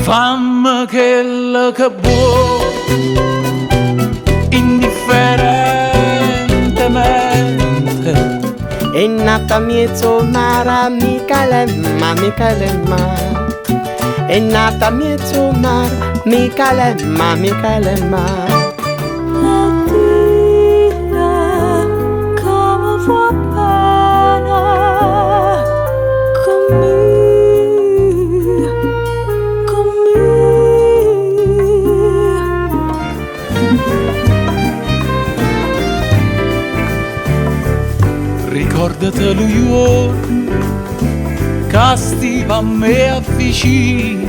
Fammi quello che vuoi, indifferentemente. È nata mezzo mare, Micalemma, Micalemma. È nata mezzo mare, Micalemma, Micalemma. Ricordate lui che stiva a me avvicino,